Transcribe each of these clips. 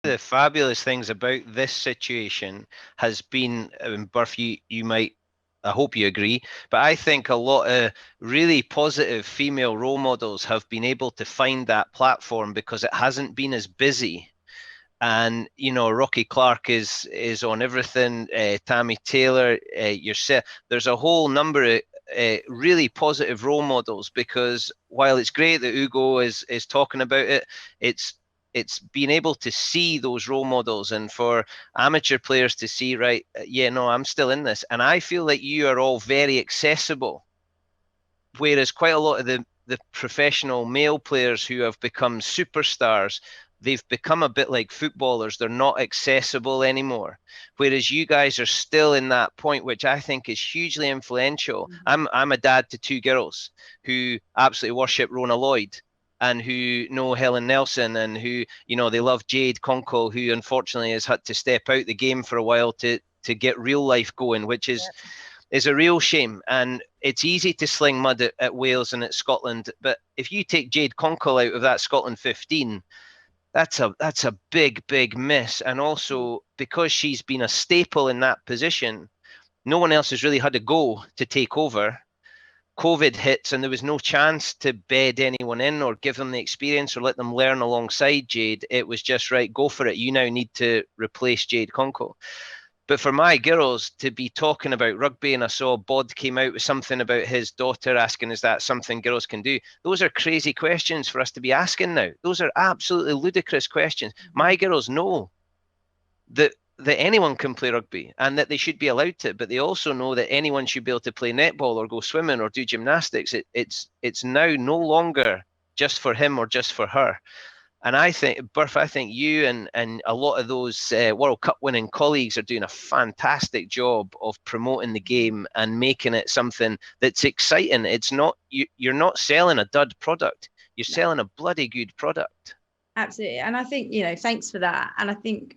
the fabulous things about this situation has been, Burf, you might, I hope you agree, but I think a lot of really positive female role models have been able to find that platform because it hasn't been as busy. And Rocky Clark is on everything. Tammy Taylor, yourself. There's a whole number of really positive role models, because while it's great that Ugo is talking about it, it's being able to see those role models, and for amateur players to see, right, yeah, no, I'm still in this. And I feel like you are all very accessible, whereas quite a lot of the professional male players who have become superstars, they've become a bit like footballers. They're not accessible anymore. Whereas you guys are still in that point, which I think is hugely influential. I'm a dad to two girls who absolutely worship Rona Lloyd and who know Helen Nelson, and who, they love Jade Conkle, who unfortunately has had to step out the game for a while to get real life going, which is a real shame. And it's easy to sling mud at Wales and at Scotland, but if you take Jade Conkle out of that Scotland 15, that's a big miss. And also, because she's been a staple in that position, no one else has really had a go to take over. COVID hits and there was no chance to bed anyone in or give them the experience or let them learn alongside Jade. It was just, right, go for it. You now need to replace Jade Conkle. But for my girls to be talking about rugby, and I saw Bod came out with something about his daughter asking, is that something girls can do? Those are crazy questions for us to be asking now. Those are absolutely ludicrous questions. My girls know that anyone can play rugby and that they should be allowed to, but they also know that anyone should be able to play netball or go swimming or do gymnastics. It's now no longer just for him or just for her. And I think, Burf, I think you and a lot of those World Cup winning colleagues are doing a fantastic job of promoting the game and making it something that's exciting. It's not, you're not selling a dud product. You're selling a bloody good product. Absolutely. And I think, thanks for that. And I think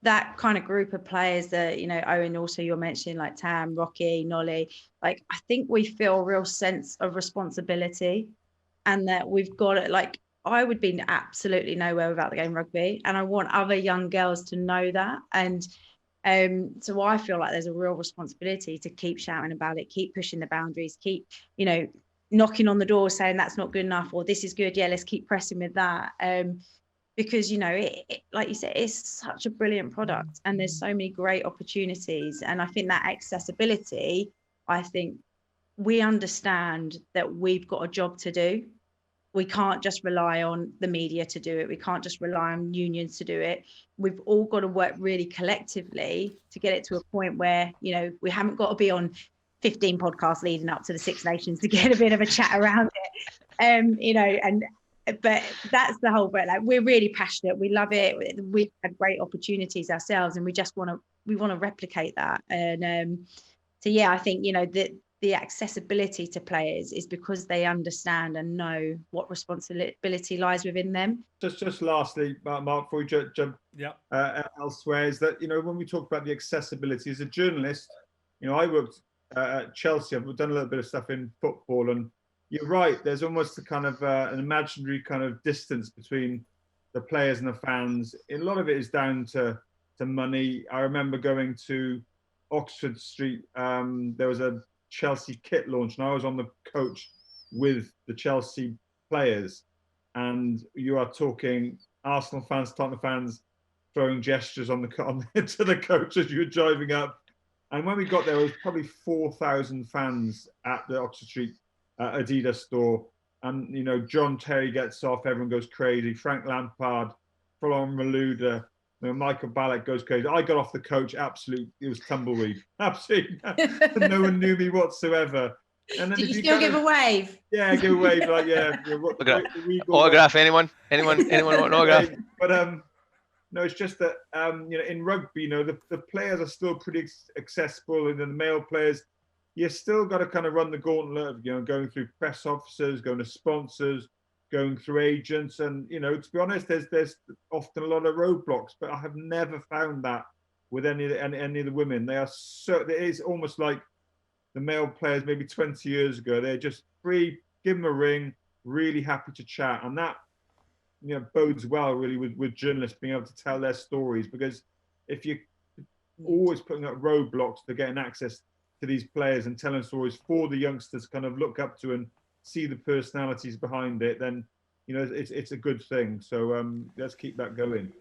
that kind of group of players that, Owen, also you're mentioning, like Tam, Rocky, Nolly, like, I think we feel a real sense of responsibility, and that we've got it. Like, I would be absolutely nowhere without the game rugby, and I want other young girls to know that. And so I feel like there's a real responsibility to keep shouting about it, keep pushing the boundaries, keep, knocking on the door saying that's not good enough, or this is good, yeah, let's keep pressing with that. Because, it, like you said, it's such a brilliant product, and there's so many great opportunities. And I think that accessibility, I think we understand that we've got a job to do. We can't just rely on the media to do it. We can't just rely on unions to do it. We've all got to work really collectively to get it to a point where, we haven't got to be on 15 podcasts leading up to the Six Nations to get a bit of a chat around it. But that's the whole bit. Like, we're really passionate. We love it. We've had great opportunities ourselves, and we just want to replicate that. And so, yeah, I think, the accessibility to players is because they understand and know what responsibility lies within them. Just lastly, Mark, before we jump elsewhere, is that, when we talk about the accessibility, as a journalist, I worked at Chelsea. I've done a little bit of stuff in football, and you're right, there's almost a kind of an imaginary kind of distance between the players and the fans. A lot of it is down to money. I remember going to Oxford Street. There was a Chelsea kit launch, and I was on the coach with the Chelsea players, and you are talking Arsenal fans, Tottenham fans throwing gestures to the coach as you were driving up. And when we got there was probably 4,000 fans at the Oxford Street Adidas store, and John Terry gets off, everyone goes crazy. Frank Lampard, Florent Malouda, Michael Ballack goes crazy. I got off the coach, it was tumbleweed. Absolutely. No one knew me whatsoever. And then Did you still give a wave? Yeah, give a wave. Like, yeah. Autograph, anyone? Anyone want an autograph? But no, it's just that, in rugby, the players are still pretty accessible, and the male players, you still got to kind of run the gauntlet of, going through press officers, going to sponsors, going through agents, and to be honest, there's often a lot of roadblocks, but I have never found that with any of the women. They are it is almost like the male players maybe 20 years ago. They're just free, give them a ring, really happy to chat, and that bodes well really with journalists being able to tell their stories, because if you're always putting up roadblocks to getting access to these players and telling stories for the youngsters to kind of look up to and see the personalities behind it, then it's a good thing. So let's keep that going.